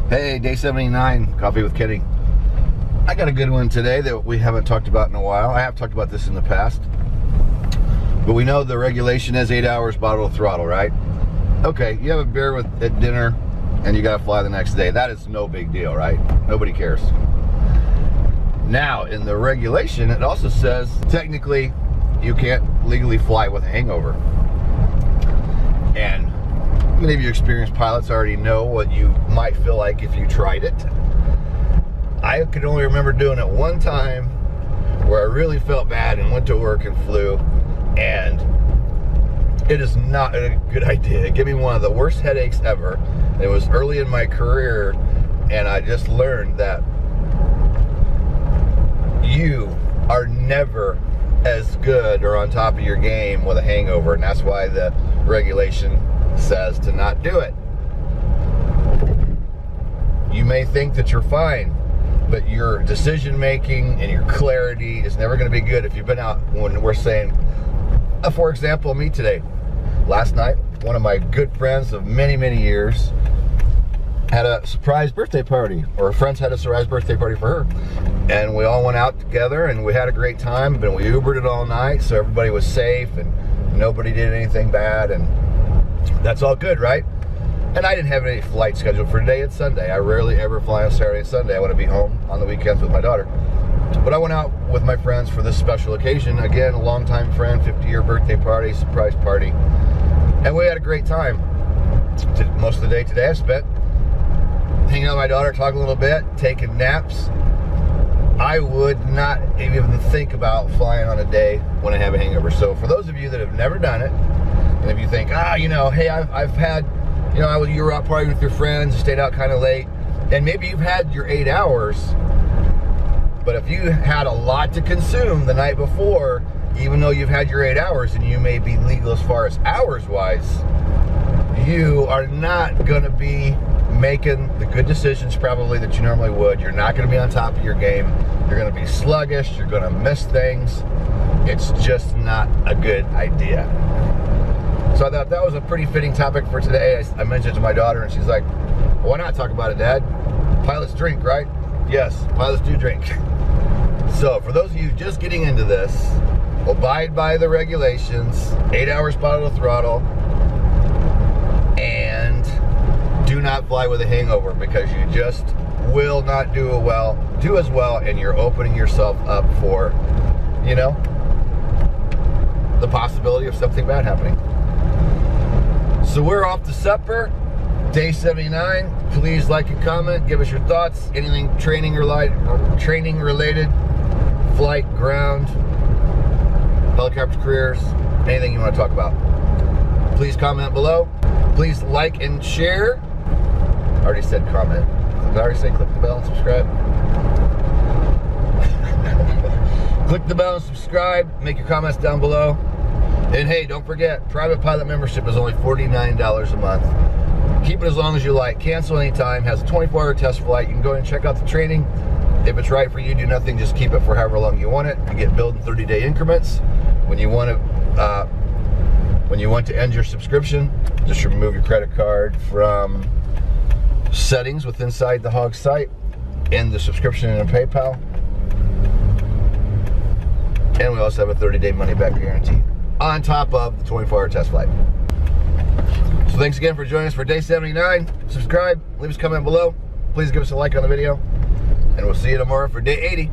Hey, day 79, Coffee with Kenny. I got a good one today that we haven't talked about in a while. I have talked about this in the past. But we know the regulation is 8 hours bottle throttle, right? Okay, you have a beer at dinner and you gotta fly the next day. That is no big deal, right? Nobody cares. Now, in the regulation, it also says technically you can't legally fly with a hangover. And many of you experienced pilots already know what you might feel like if you tried it. I could only remember doing it one time where I really felt bad and went to work and flew, and it is not a good idea. It gave me one of the worst headaches ever. It was early in my career, and I just learned that you are never as good or on top of your game with a hangover, and that's why the regulation says to not do it. You may think that you're fine, but your decision making and your clarity is never going to be good if you've been out when we're saying, for example, me today. Last night, one of my good friends of many, many years had a surprise birthday party, or her friends had a surprise birthday party for her. And we all went out together and we had a great time, but we Ubered it all night so everybody was safe and nobody did anything bad, and that's all good, right? And I didn't have any flight scheduled for today. It's Sunday. I rarely ever fly on Saturday and Sunday. I want to be home on the weekends with my daughter. But I went out with my friends for this special occasion. Again, a longtime friend, 50-year birthday party, surprise party. And we had a great time. Most of the day today I spent hanging out with my daughter, talking a little bit, taking naps. I would not even think about flying on a day when I have a hangover. So for those of you that have never done it, and if you think, hey, I've had, you were out partying with your friends, stayed out kind of late, and maybe you've had your 8 hours, but if you had a lot to consume the night before, even though you've had your 8 hours and you may be legal as far as hours-wise, you are not going to be making the good decisions probably that you normally would. You're not going to be on top of your game. You're going to be sluggish. You're going to miss things. It's just not a good idea. So I thought that was a pretty fitting topic for today. I mentioned it to my daughter, and she's like, why not talk about it, Dad? Pilots drink, right? Yes, pilots do drink. So for those of you just getting into this, abide by the regulations, 8 hours bottle throttle, and do not fly with a hangover, because you just will not do as well, and you're opening yourself up for, the possibility of something bad happening. So we're off to supper, day 79. Please like and comment, give us your thoughts, anything training related, flight, ground, helicopter careers, anything you want to talk about. Please comment below. Please like and share. I already said comment. Did I already say click the bell and subscribe? Click the bell and subscribe. Make your comments down below. And hey, don't forget, private pilot membership is only $49 a month. Keep it as long as you like. Cancel anytime. Has a 24-hour test flight. You can go and check out the training. If it's right for you, do nothing. Just keep it for however long you want it. You get billed in 30-day increments. When you want to end your subscription, just remove your credit card from settings inside the Hog site, end the subscription in a PayPal, and we also have a 30-day money-back guarantee on top of the 24-hour test flight. So thanks again for joining us for day 79. Subscribe, leave us a comment below. Please give us a like on the video, and we'll see you tomorrow for day 80.